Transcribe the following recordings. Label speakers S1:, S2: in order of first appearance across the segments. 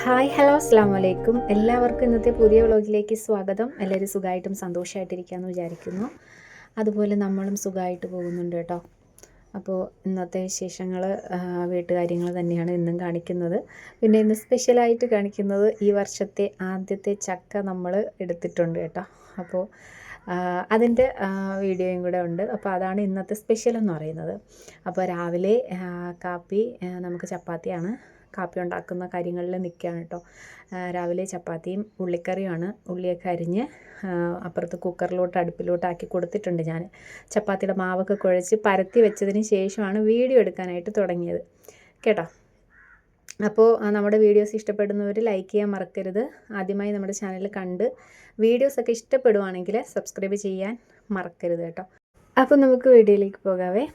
S1: Hi hello അസ്സാം വലൈക്കും. എല്ലാവർക്കും ഇന്നത്തെ പുതിയ വ്ളോഗിലേക്ക് സ്വാഗതം. എല്ലാവരും സുഖമായിട്ടും സന്തോഷമായിട്ടിരിക്കാമെന്ന് വിചാരിക്കുന്നു. അതുപോലെ നമ്മളും സുഖമായിട്ട് പോകുന്നുണ്ട് കേട്ടോ. അപ്പോൾ ഇന്നത്തെ വിശേഷങ്ങൾ വീട്ടുകാര്യങ്ങൾ തന്നെയാണ് ഇന്നും കാണിക്കുന്നത്. പിന്നെ ഇന്ന് സ്പെഷ്യലായിട്ട് കാണിക്കുന്നത് ഈ വർഷത്തെ ആദ്യത്തെ ചക്ക നമ്മൾ എടുത്തിട്ടുണ്ട് കേട്ടോ. അപ്പോൾ അതിൻ്റെ വീഡിയോയും കൂടെ ഉണ്ട്. അപ്പോൾ അതാണ് ഇന്നത്തെ സ്പെഷ്യൽ എന്ന് പറയുന്നത്. അപ്പോൾ രാവിലെ കാപ്പി നമുക്ക് ചപ്പാത്തിയാണ്. കാപ്പി ഉണ്ടാക്കുന്ന കാര്യങ്ങളിൽ നിൽക്കുകയാണ് കേട്ടോ. രാവിലെ ചപ്പാത്തിയും ഉള്ളിക്കറിയുമാണ്. ഉള്ളിയൊക്കെ അരിഞ്ഞ് അപ്പുറത്ത് കുക്കറിലോട്ട് അടുപ്പിലോട്ട് ആക്കി കൊടുത്തിട്ടുണ്ട് ഞാൻ. ചപ്പാത്തിയുടെ മാവൊക്കെ കുഴച്ച് പരത്തി വെച്ചതിന് ശേഷമാണ് വീഡിയോ എടുക്കാനായിട്ട് തുടങ്ങിയത് കേട്ടോ. അപ്പോൾ നമ്മുടെ വീഡിയോസ് ഇഷ്ടപ്പെടുന്നവർ ലൈക്ക് ചെയ്യാൻ മറക്കരുത്. ആദ്യമായി നമ്മുടെ ചാനൽ കണ്ട് വീഡിയോസൊക്കെ ഇഷ്ടപ്പെടുവാണെങ്കിൽ സബ്സ്ക്രൈബ് ചെയ്യാൻ മറക്കരുത് കേട്ടോ. അപ്പോൾ നമുക്ക് വീഡിയോയിലേക്ക് പോകാവേ.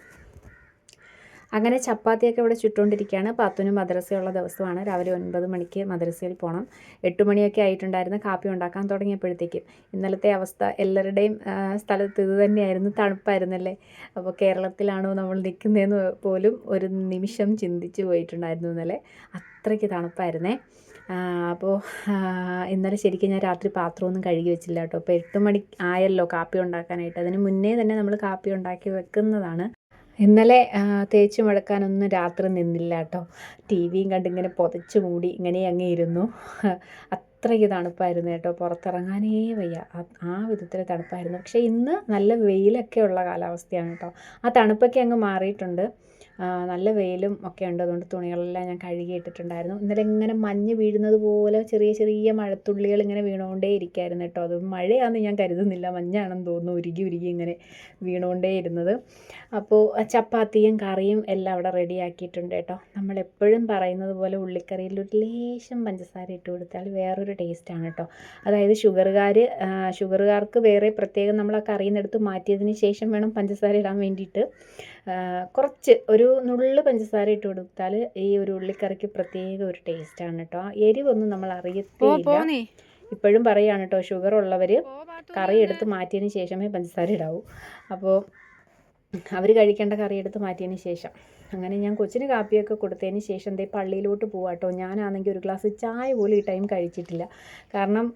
S1: അങ്ങനെ ചപ്പാത്തിയൊക്കെ ഇവിടെ ചുട്ടുകൊണ്ടിരിക്കുകയാണ്. പാത്തുവിന് മദ്രസയുള്ള ദിവസമാണ്. രാവിലെ 9 മണിക്ക് മദ്രസയിൽ പോകണം. 8 മണിയൊക്കെ ആയിട്ടുണ്ടായിരുന്നു കാപ്പി ഉണ്ടാക്കാൻ തുടങ്ങിയപ്പോഴത്തേക്കും. ഇന്നലത്തെ അവസ്ഥ എല്ലാവരുടെയും സ്ഥലത്ത് ഇത് തന്നെയായിരുന്നു. തണുപ്പായിരുന്നല്ലേ. അപ്പോൾ കേരളത്തിലാണോ നമ്മൾ നിൽക്കുന്നതെന്ന് പോലും ഒരു നിമിഷം ചിന്തിച്ച് പോയിട്ടുണ്ടായിരുന്നു ഇന്നലെ. അത്രയ്ക്ക് തണുപ്പായിരുന്നേ. അപ്പോൾ ഇന്നലെ ശരിക്കും ഞാൻ രാത്രി പാത്രമൊന്നും കഴുകി വെച്ചില്ല കേട്ടോ. അപ്പോൾ 8 മണി ആയല്ലോ കാപ്പി ഉണ്ടാക്കാനായിട്ട്. അതിന് മുന്നേ തന്നെ നമ്മൾ കാപ്പി ഉണ്ടാക്കി വെക്കുന്നതാണ്. ഇന്നലെ തേച്ച് മടക്കാനൊന്നും രാത്രി നിന്നില്ല കേട്ടോ. ടി വിയും കണ്ടിങ്ങനെ പുതച്ച് മൂടി ഇങ്ങനെ അങ്ങ് ഇരുന്നു. അത്രയ്ക്ക് തണുപ്പായിരുന്നു കേട്ടോ. പുറത്തിറങ്ങാനേ വയ്യ, ആ വിധത്തിൽ തണുപ്പായിരുന്നു. പക്ഷേ ഇന്ന് നല്ല വെയിലൊക്കെ ഉള്ള കാലാവസ്ഥയാണ് കേട്ടോ. ആ തണുപ്പൊക്കെ അങ്ങ് മാറിയിട്ടുണ്ട്. നല്ല വെയിലും ഒക്കെ ഉണ്ട്. അതുകൊണ്ട് തുണികളെല്ലാം ഞാൻ കഴുകിയിട്ടിട്ടുണ്ടായിരുന്നു. ഇന്നലെ ഇങ്ങനെ മഞ്ഞ് വീഴുന്നത് പോലെ ചെറിയ ചെറിയ മഴത്തുള്ളികൾ ഇങ്ങനെ വീണുകൊണ്ടേ ഇരിക്കുകയായിരുന്നു കേട്ടോ. അത് മഴയാണെന്ന് ഞാൻ കരുതുന്നില്ല, മഞ്ഞാണെന്ന് തോന്നുന്നു. ഉരുകി ഉരുകി ഇങ്ങനെ വീണുകൊണ്ടേ ഇരുന്നത്. അപ്പോൾ ചപ്പാത്തിയും കറിയും എല്ലാം അവിടെ റെഡിയാക്കിയിട്ടുണ്ട് കേട്ടോ. നമ്മളെപ്പോഴും പറയുന്നത് പോലെ ഉള്ളിക്കറിയിൽ ഒരു ലേശം പഞ്ചസാര ഇട്ട് കൊടുത്താൽ വേറൊരു ടേസ്റ്റാണ് കേട്ടോ. അതായത് ഷുഗറുകാർക്ക് വേറെ പ്രത്യേകം നമ്മൾ ആ കറിയിൽ നിന്ന് എടുത്ത് മാറ്റിയതിന് ശേഷം വേണം പഞ്ചസാര ഇടാൻ വേണ്ടിയിട്ട്. കുറച്ച് ഒരു നുള്ളു പഞ്ചസാര ഇട്ട് കൊടുത്താൽ ഈ ഒരു ഉള്ളിക്കറിക്ക് പ്രത്യേക ഒരു ടേസ്റ്റാണ് കേട്ടോ. എരിവൊന്നും നമ്മൾ അറിയത്തില്ല. ഇപ്പോഴും പറയുകയാണ് കേട്ടോ, ഷുഗർ ഉള്ളവർ കറി എടുത്ത് മാറ്റിയതിന് ശേഷമേ പഞ്ചസാര ഇടാവൂ. അപ്പോൾ അവർ കഴിക്കേണ്ട കറി എടുത്ത് മാറ്റിയതിന് ശേഷം അങ്ങനെ ഞാൻ കൊച്ചിന് കാപ്പിയൊക്കെ കൊടുത്തതിന് ശേഷം ദേ പള്ളിയിലോട്ട് പോവാം കേട്ടോ. ഞാനാണെങ്കിൽ ഒരു ഗ്ലാസ് ചായ പോലും ഈ ടൈം കഴിച്ചിട്ടില്ല. കാരണം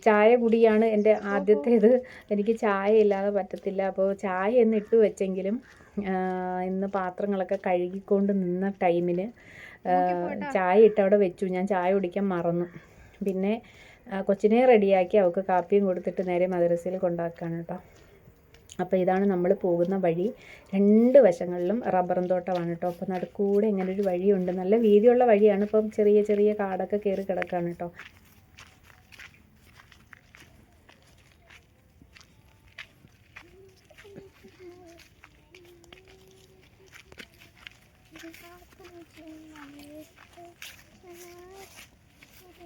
S1: ചായ കുടിയാണ് എൻ്റെ ആദ്യത്തേത്. എനിക്ക് ചായ ഇല്ലാതെ പറ്റത്തില്ല. അപ്പോൾ ചായ എന്ന് ഇട്ട് വെച്ചെങ്കിലും ഇന്ന് പാത്രങ്ങളൊക്കെ കഴുകിക്കൊണ്ട് നിന്ന ടൈമിന് ചായ ഇട്ട് അവിടെ വെച്ചു. ഞാൻ ചായ കുടിക്കാൻ മറന്നു. പിന്നെ കൊച്ചിനെ റെഡിയാക്കി അവൾക്ക് കാപ്പിയും കൊടുത്തിട്ട് നേരെ മദ്രസയിൽ കൊണ്ടാക്കുകയാണ് കേട്ടോ. അപ്പോൾ ഇതാണ് നമ്മൾ പോകുന്ന വഴി. 2 വശങ്ങളിലും റബ്ബറും തോട്ടമാണ് കേട്ടോ. അപ്പോൾ നടുക്കൂടെ ഇങ്ങനൊരു വഴിയുണ്ട്. നല്ല വീതിയുള്ള വഴിയാണ്. ഇപ്പം ചെറിയ ചെറിയ കാടൊക്കെ കയറി കിടക്കുകയാണ് കേട്ടോ.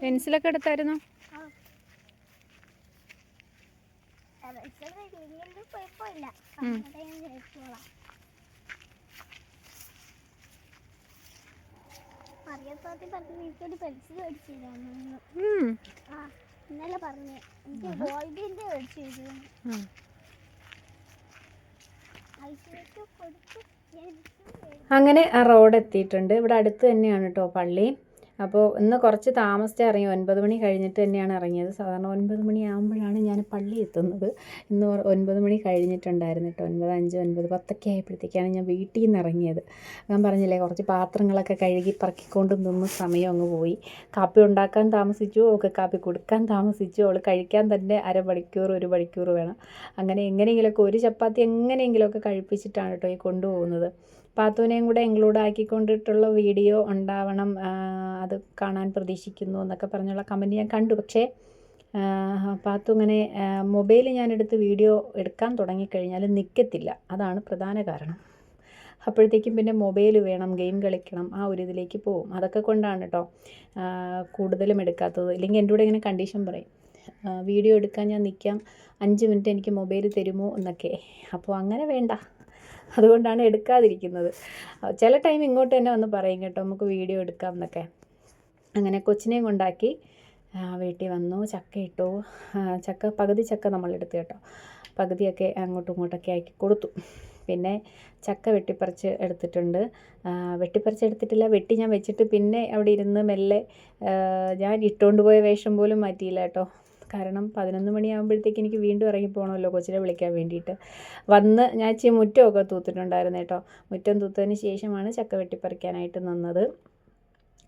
S1: പെൻസിലൊക്കെ എടുത്തായിരുന്നു. അങ്ങനെ ആ റോഡ് എത്തിയിട്ടുണ്ട്. ഇവിടെ അടുത്ത് തന്നെയാണ് കേട്ടോ പള്ളി. അപ്പോൾ ഇന്ന് കുറച്ച് താമസിച്ച് ഇറങ്ങി. 9 മണി കഴിഞ്ഞിട്ട് തന്നെയാണ് ഇറങ്ങിയത്. സാധാരണ 9 മണി ആകുമ്പോഴാണ് ഞാൻ പള്ളി എത്തുന്നത്. ഇന്ന് 9 മണി കഴിഞ്ഞിട്ടുണ്ടായിരുന്നു കേട്ടോ. 9:05, 9:10 ആയപ്പോഴത്തേക്കാണ് ഞാൻ വീട്ടിൽ നിന്ന് ഇറങ്ങിയത്. ഞാൻ പറഞ്ഞില്ലേ, കുറച്ച് പാത്രങ്ങളൊക്കെ കഴുകി പറക്കിക്കൊണ്ട് നിന്ന് സമയം അങ്ങ് പോയി. കാപ്പി ഉണ്ടാക്കാൻ താമസിച്ചു, ഒക്കെ കാപ്പി കൊടുക്കാൻ താമസിച്ചു. അവൾ കഴിക്കാൻ തന്നെ 1/2 മണിക്കൂർ 1 മണിക്കൂർ വേണം. അങ്ങനെ എങ്ങനെയെങ്കിലുമൊക്കെ ഒരു ചപ്പാത്തി എങ്ങനെയെങ്കിലുമൊക്കെ കഴിപ്പിച്ചിട്ടാണ് കേട്ടോ ഈ കൊണ്ടുപോകുന്നത്. പാത്തുവിനെയും കൂടെ ഇൻക്ലൂഡ് ആക്കിക്കൊണ്ടിട്ടുള്ള വീഡിയോ ഉണ്ടാവണം, അത് കാണാൻ പ്രതീക്ഷിക്കുന്നു എന്നൊക്കെ പറഞ്ഞുള്ള കമൻറ്റ് ഞാൻ കണ്ടു. പക്ഷേ പാത്തു ഇങ്ങനെ മൊബൈൽ ഞാനെടുത്ത് വീഡിയോ എടുക്കാൻ തുടങ്ങിക്കഴിഞ്ഞാൽ നിൽക്കത്തില്ല. അതാണ് പ്രധാന കാരണം. അപ്പോഴത്തേക്കും പിന്നെ മൊബൈൽ വേണം, ഗെയിം കളിക്കണം, ആ ഒരു ഇതിലേക്ക് പോകും. അതൊക്കെ കൊണ്ടാണ് കേട്ടോ കൂടുതലും എടുക്കാത്തത്. ഇല്ലെങ്കിൽ എൻ്റെ കൂടെ ഇങ്ങനെ കണ്ടീഷൻ പറയും, വീഡിയോ എടുക്കാൻ ഞാൻ നിൽക്കാം, 5 മിനിറ്റ് എനിക്ക് മൊബൈൽ തരുമോ എന്നൊക്കെ. അപ്പോൾ അങ്ങനെ വേണ്ട, അതുകൊണ്ടാണ് എടുക്കാതിരിക്കുന്നത്. ചില ടൈം ഇങ്ങോട്ട് തന്നെ വന്ന് പറയും കേട്ടോ, നമുക്ക് വീഡിയോ എടുക്കാം എന്നൊക്കെ. അങ്ങനെ കൊച്ചിനെയും കൊണ്ടാക്കി വീട്ടിൽ വന്നു. ചക്ക ഇട്ടു. പകുതി ചക്ക നമ്മളെടുത്ത് കേട്ടോ. പകുതിയൊക്കെ അങ്ങോട്ടും ഇങ്ങോട്ടൊക്കെ ആക്കി കൊടുത്തു. പിന്നെ ചക്ക വെട്ടിപ്പറിച്ച് എടുത്തിട്ടുണ്ട്. വെട്ടിപ്പറിച്ചെടുത്തിട്ടില്ല, വെട്ടി ഞാൻ വെച്ചിട്ട് പിന്നെ അവിടെ ഇരുന്ന് മെല്ലെ ഞാൻ ഇട്ടുകൊണ്ട് പോയ വേഷം പോലും മാറ്റിയില്ല കേട്ടോ. കാരണം 11 മണിയാകുമ്പോഴത്തേക്ക് എനിക്ക് വീണ്ടും ഇറങ്ങി പോകണമല്ലോ കൊച്ചിനെ വിളിക്കാൻ വേണ്ടിയിട്ട്. വന്ന് ഞാൻ ഇച്ചിരി മുറ്റമൊക്കെ തൂത്തിട്ടുണ്ടായിരുന്നു കേട്ടോ. മുറ്റം തൂത്തതിന് ശേഷമാണ് ചക്ക വെട്ടിപ്പറിക്കാനായിട്ട് നിന്നത്.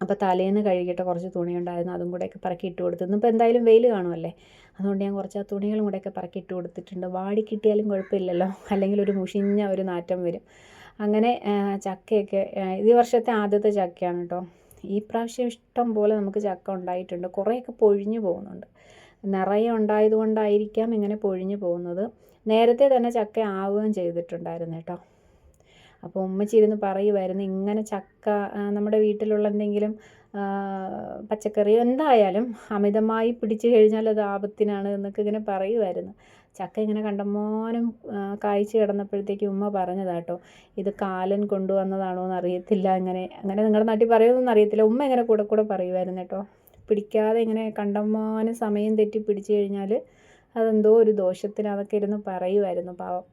S1: അപ്പോൾ തലേന്ന് കഴുകിയിട്ട് കുറച്ച് തുണി ഉണ്ടായിരുന്നു, അതും കൂടെയൊക്കെ പറക്കി ഇട്ട് കൊടുത്തു. ഇന്നിപ്പോൾ എന്തായാലും വെയിൽ കാണുമല്ലേ, അതുകൊണ്ട് ഞാൻ കുറച്ച് ആ തുണികളും കൂടെയൊക്കെ പറക്കി ഇട്ട് കൊടുത്തിട്ടുണ്ട്. വാടി കിട്ടിയാലും കുഴപ്പമില്ലല്ലോ, അല്ലെങ്കിൽ ഒരു മുഷിഞ്ഞ ഒരു നാറ്റം വരും. അങ്ങനെ ചക്കയൊക്കെ ഈ വർഷത്തെ ആദ്യത്തെ ചക്കയാണ് കേട്ടോ. ഈ പ്രാവശ്യം ഇഷ്ടം പോലെ നമുക്ക് ചക്ക ഉണ്ടായിട്ടുണ്ട്. കുറേയൊക്കെ പൊഴിഞ്ഞു പോകുന്നുണ്ട്. നിറയെ ഉണ്ടായതുകൊണ്ടായിരിക്കാം ഇങ്ങനെ പൊഴിഞ്ഞു പോകുന്നത്. നേരത്തെ തന്നെ ചക്ക ആവുകയും ചെയ്തിട്ടുണ്ടായിരുന്നു കേട്ടോ. അപ്പോൾ ഉമ്മച്ചിരുന്ന് പറയുമായിരുന്നു, ഇങ്ങനെ ചക്ക നമ്മുടെ വീട്ടിലുള്ള എന്തെങ്കിലും പച്ചക്കറിയോ എന്തായാലും അമിതമായി പിടിച്ചു കഴിഞ്ഞാൽ അത് ആപത്തിനാണ് എന്നൊക്കെ ഇങ്ങനെ പറയുമായിരുന്നു. ചക്ക ഇങ്ങനെ കണ്ടമാനം കായ്ച്ച് കിടന്നപ്പോഴത്തേക്ക് ഉമ്മ പറഞ്ഞതാട്ടോ, ഇത് കാലൻ കൊണ്ടുവന്നതാണോ എന്ന് അറിയത്തില്ല, അങ്ങനെ നിങ്ങളുടെ നാട്ടിൽ പറയുമെന്നൊന്നും അറിയത്തില്ല. ഉമ്മ ഇങ്ങനെ കൂടെ പറയുമായിരുന്നു കേട്ടോ. പിടിക്കാതെ ഇങ്ങനെ കണ്ടമാനം സമയം തെറ്റി പിടിച്ചു കഴിഞ്ഞാൽ അതെന്തോ ഒരു ദോഷത്തിന് അതൊക്കെ ഇരുന്ന് പറയുമായിരുന്നു പാവം.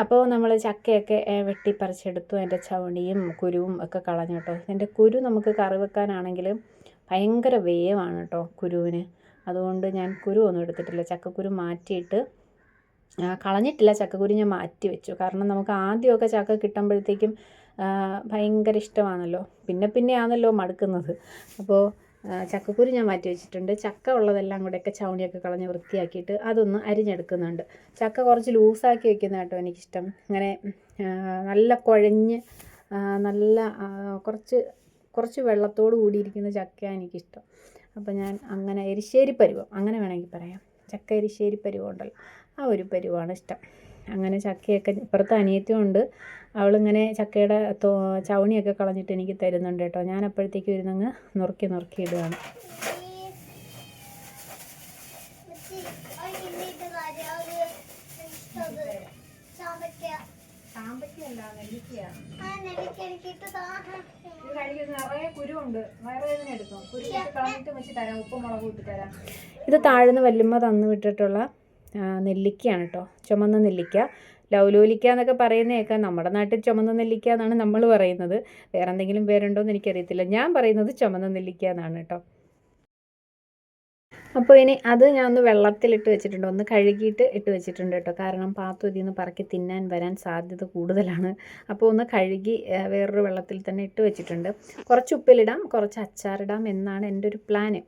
S1: അപ്പോൾ നമ്മൾ ചക്കയൊക്കെ വെട്ടിപ്പറിച്ചെടുത്തു. അതിൻ്റെ ചവണിയും കുരുവും ഒക്കെ കളഞ്ഞു കേട്ടോ. ഇതിൻ്റെ കുരു നമുക്ക് കറി വെക്കാനാണെങ്കിൽ ഭയങ്കര വേവാണ് കേട്ടോ കുരുവിന്. അതുകൊണ്ട് ഞാൻ കുരു ഒന്നും എടുത്തിട്ടില്ല. ചക്കക്കുരു മാറ്റിയിട്ട് കളഞ്ഞിട്ടില്ല, ചക്കക്കുരു ഞാൻ മാറ്റി വെച്ചു. കാരണം നമുക്ക് ആദ്യമൊക്കെ ചക്ക കിട്ടുമ്പോഴത്തേക്കും ഭയങ്കര ഇഷ്ടമാണല്ലോ, പിന്നെ ആണല്ലോ മടുക്കുന്നത്. അപ്പോൾ ചക്കക്കുരു ഞാൻ മാറ്റി വെച്ചിട്ടുണ്ട്. ചക്ക ഉള്ളതെല്ലാം കൂടെയൊക്കെ ചവണിയൊക്കെ കളഞ്ഞ് വൃത്തിയാക്കിയിട്ട് അതൊന്ന് അരിഞ്ഞെടുക്കുന്നുണ്ട്. ചക്ക കുറച്ച് ലൂസാക്കി വെക്കുന്ന കേട്ടോ എനിക്കിഷ്ടം. ഇങ്ങനെ നല്ല കുഴഞ്ഞ് നല്ല കുറച്ച് വെള്ളത്തോട് കൂടിയിരിക്കുന്ന ചക്കയാണ് എനിക്കിഷ്ടം. അപ്പോൾ ഞാൻ അങ്ങനെ എരിശ്ശേരി പരുവം, അങ്ങനെ വേണമെങ്കിൽ പറയാം, ചക്ക എരിശ്ശേരി പരുവം ഉണ്ടല്ലോ, ആ ഒരു പരുവമാണ് ഇഷ്ടം. അങ്ങനെ ചക്കയൊക്കെ ഇപ്പുറത്ത് അനിയത്തിയുണ്ട്, അവളിങ്ങനെ ചക്കയുടെ ചവണിയൊക്കെ കളഞ്ഞിട്ട് എനിക്ക് തരുന്നുണ്ട് കേട്ടോ. ഞാൻ അപ്പോഴത്തേക്കും ഇരുന്നങ്ങ് നുറുക്കി ഇടുകയാണ്. ഇത് താഴ്ന്ന് വല്ലുമ്മ തന്നു വിട്ടിട്ടുള്ള നെല്ലിക്കയാണ് കേട്ടോ, ചുമന്ന നെല്ലിക്ക. ലൗലോലിക്ക എന്നൊക്കെ പറയുന്നതൊക്കെ നമ്മുടെ നാട്ടിൽ ചുമന്ന നെല്ലിക്ക എന്നാണ് നമ്മൾ പറയുന്നത്. വേറെ എന്തെങ്കിലും പേരുണ്ടോ എന്ന് എനിക്കറിയത്തില്ല. ഞാൻ പറയുന്നത് ചുമന്ന നെല്ലിക്ക എന്നാണ് കേട്ടോ. അപ്പോൾ ഇനി അത് ഞാൻ ഒന്ന് വെള്ളത്തിലിട്ട് വെച്ചിട്ടുണ്ട്, ഒന്ന് കഴുകിയിട്ട് ഇട്ട് വെച്ചിട്ടുണ്ട് കേട്ടോ. കാരണം പാത്തു ഇതിൽ നിന്ന് പറക്കി തിന്നാൻ വരാൻ സാധ്യത കൂടുതലാണ്. അപ്പോൾ ഒന്ന് കഴുകി വേറൊരു വെള്ളത്തിൽ തന്നെ ഇട്ട് വെച്ചിട്ടുണ്ട്. കുറച്ച് ഉപ്പിലിടാം, കുറച്ച് അച്ചാറിടാം എന്നാണ് എൻ്റെ ഒരു പ്ലാന്.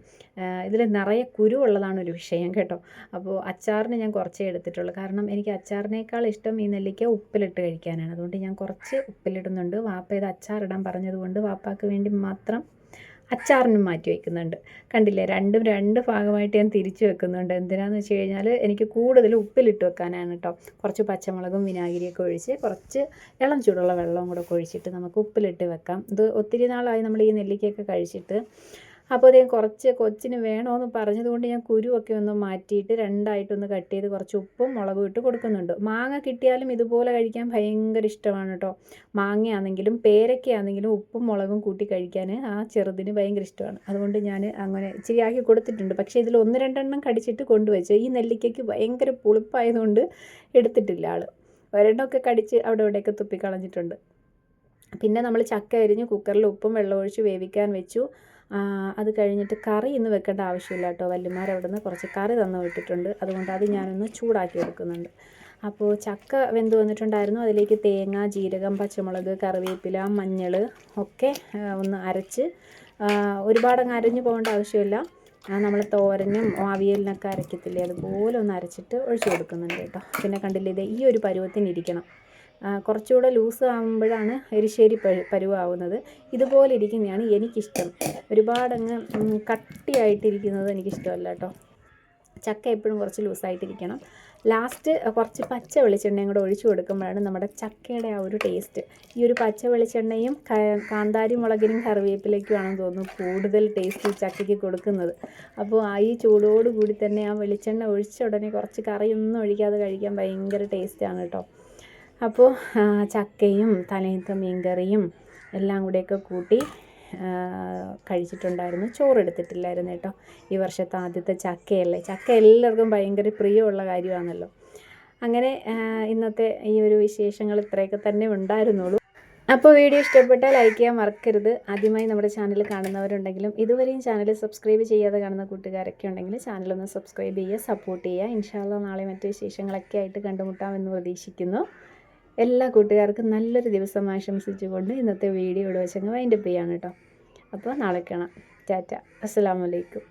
S1: ഇതിൽ നിറയെ കുരു ഉള്ളതാണ് ഒരു വിഷയം കേട്ടോ. അപ്പോൾ അച്ചാറിന് ഞാൻ കുറച്ചേ എടുത്തിട്ടുള്ളൂ. കാരണം എനിക്ക് അച്ചാറിനേക്കാൾ ഇഷ്ടം ഈ നെല്ലിക്ക ഉപ്പിലിട്ട് കഴിക്കാനാണ്. അതുകൊണ്ട് ഞാൻ കുറച്ച് ഉപ്പിലിടുന്നുണ്ട്. വാപ്പ ഇത് അച്ചാറിടാൻ പറഞ്ഞതുകൊണ്ട് വാപ്പാക്ക് വേണ്ടി മാത്രം അച്ചാറിനും മാറ്റി വയ്ക്കുന്നുണ്ട്. കണ്ടില്ലേ, രണ്ട് ഭാഗമായിട്ട് ഞാൻ തിരിച്ച് വെക്കുന്നുണ്ട്. എന്തിനാണെന്ന് വെച്ച് കഴിഞ്ഞാൽ എനിക്ക് കൂടുതൽ ഉപ്പിലിട്ട് വെക്കാനാണ് കേട്ടോ. കുറച്ച് പച്ചമുളകും വിനാഗിരിയൊക്കെ ഒഴിച്ച് കുറച്ച് ഇളം ചൂടുള്ള വെള്ളവും കൂടെ ഒഴിച്ചിട്ട് നമുക്ക് ഉപ്പിലിട്ട് വെക്കാം. ഇത് ഒത്തിരി നാളായി നമ്മൾ ഈ നെല്ലിക്കയൊക്കെ കഴിച്ചിട്ട്. അപ്പോൾ അതേ കുറച്ച് കൊച്ചിന് വേണമെന്ന് പറഞ്ഞതുകൊണ്ട് ഞാൻ കുരുവൊക്കെ ഒന്ന് മാറ്റിയിട്ട് രണ്ടായിട്ടൊന്ന് കട്ട് ചെയ്ത് കുറച്ച് ഉപ്പും മുളകും ഇട്ട് കൊടുക്കുന്നുണ്ട്. മാങ്ങ കിട്ടിയാലും ഇതുപോലെ കഴിക്കാൻ ഭയങ്കര ഇഷ്ടമാണ് കേട്ടോ. മാങ്ങയാണെങ്കിലും പേരയ്ക്കയാണെങ്കിലും ഉപ്പും മുളകും കൂട്ടി കഴിക്കാൻ ആ ചെറുതിന് ഭയങ്കര ഇഷ്ടമാണ്. അതുകൊണ്ട് ഞാൻ അങ്ങനെ ഇച്ചിരി ആക്കി കൊടുത്തിട്ടുണ്ട്. പക്ഷേ ഇതിൽ 1-2 കടിച്ചിട്ട് കൊണ്ടുവച്ചു. ഈ നെല്ലിക്കയ്ക്ക് ഭയങ്കര പുളിപ്പായതുകൊണ്ട് എടുത്തിട്ടില്ല ആൾ. ഒരെണ്ണമൊക്കെ കടിച്ച് അവിടെ ഇവിടെയൊക്കെ തുപ്പിക്കളഞ്ഞിട്ടുണ്ട്. പിന്നെ നമ്മൾ ചക്ക അരിഞ്ഞ് കുക്കറിൽ ഉപ്പും വെള്ളം ഒഴിച്ച് വേവിക്കാൻ വെച്ചു. അത് കഴിഞ്ഞിട്ട് കറി ഇന്ന് വെക്കേണ്ട ആവശ്യമില്ല കേട്ടോ. വല്യമാരവിടെ നിന്ന് കുറച്ച് കറി തന്നു വിട്ടിട്ടുണ്ട്. അതുകൊണ്ട് അത് ഞാനൊന്ന് ചൂടാക്കി എടുക്കുന്നുണ്ട്. അപ്പോൾ ചക്ക വെന്ത് വന്നിട്ടുണ്ടായിരുന്നു. അതിലേക്ക് തേങ്ങ, ജീരകം, പച്ചമുളക്, കറിവേപ്പില, മഞ്ഞൾ ഒക്കെ ഒന്ന് അരച്ച്, ഒരുപാടങ്ങ് അരഞ്ഞു പോകേണ്ട ആവശ്യമില്ല. നമ്മൾ തോരനും അവിയലിനൊക്കെ അരയ്ക്കത്തില്ലേ, അതുപോലെ ഒന്ന് അരച്ചിട്ട് ഒഴിച്ചു കൊടുക്കുന്നുണ്ട് കേട്ടോ. പിന്നെ കണ്ടില്ലേ, ഇത് ഈ ഒരു പരുവത്തിനിരിക്കണം. കുറച്ചുകൂടെ ലൂസ് ആകുമ്പോഴാണ് എരിശ്ശേരി പരുവാകുന്നത്. ഇതുപോലെ ഇരിക്കുന്നതാണ് എനിക്കിഷ്ടം. ഒരുപാടങ്ങ് കട്ടിയായിട്ടിരിക്കുന്നത് എനിക്കിഷ്ടമല്ല കേട്ടോ. ചക്ക എപ്പോഴും കുറച്ച് ലൂസായിട്ടിരിക്കണം. ലാസ്റ്റ് കുറച്ച് പച്ച വെളിച്ചെണ്ണയും കൂടെ ഒഴിച്ചു കൊടുക്കുമ്പോഴാണ് നമ്മുടെ ചക്കയുടെ ആ ഒരു ടേസ്റ്റ്. ഈ ഒരു പച്ച വെളിച്ചെണ്ണയും കാന്താരി മുളകിനും കറിവേപ്പിലേക്കും ആണെന്ന് തോന്നുന്നു കൂടുതൽ ടേസ്റ്റ് ചക്കയ്ക്ക് കൊടുക്കുന്നത്. അപ്പോൾ ഈ ചൂടോടുകൂടി തന്നെ ആ വെളിച്ചെണ്ണ ഒഴിച്ച ഉടനെ കുറച്ച് കറിയൊന്നും ഒഴിക്കാതെ കഴിക്കാൻ ഭയങ്കര ടേസ്റ്റാണ് കേട്ടോ. അപ്പോൾ ചക്കയും തലേന്നത്തെ മീൻകറിയും എല്ലാം കൂടെയൊക്കെ കൂട്ടി കഴിച്ചിട്ടുണ്ടായിരുന്നു. ചോറെടുത്തിട്ടില്ലായിരുന്നു കേട്ടോ. ഈ വർഷത്തെ ആദ്യത്തെ ചക്കയല്ലേ, ചക്ക എല്ലാവർക്കും ഭയങ്കര പ്രിയമുള്ള കാര്യമാണല്ലോ. അങ്ങനെ ഇന്നത്തെ ഈ ഒരു വിശേഷങ്ങൾ ഇത്രയൊക്കെ തന്നെ ഉണ്ടായിരുന്നുള്ളൂ. അപ്പോൾ വീഡിയോ ഇഷ്ടപ്പെട്ടാൽ ലൈക്ക് ചെയ്യാൻ മറക്കരുത്. ആദ്യമായി നമ്മുടെ ചാനൽ കാണുന്നവരുണ്ടെങ്കിലും ഇതുവരെയും ചാനൽ സബ്സ്ക്രൈബ് ചെയ്യാതെ കാണുന്ന കൂട്ടുകാരൊക്കെ ഉണ്ടെങ്കിൽ ചാനലൊന്ന് സബ്സ്ക്രൈബ് ചെയ്യുക, സപ്പോർട്ട് ചെയ്യുക. ഇൻഷാ അല്ലാഹ് നാളെ മറ്റു വിശേഷങ്ങളൊക്കെ ആയിട്ട് കണ്ടുമുട്ടാമെന്ന് പ്രതീക്ഷിക്കുന്നു. എല്ലാ കൂട്ടുകാർക്കും നല്ലൊരു ദിവസം ആശംസിച്ചുകൊണ്ട് ഇന്നത്തെ വീഡിയോ ഇവിടെ വെച്ചങ്ങ് വൈൻഡപ്പ് ചെയ്യാണ് കേട്ടോ. അപ്പോൾ നാളെ കാണാം. ടാറ്റ. അസ്സലാമു അലൈക്കും.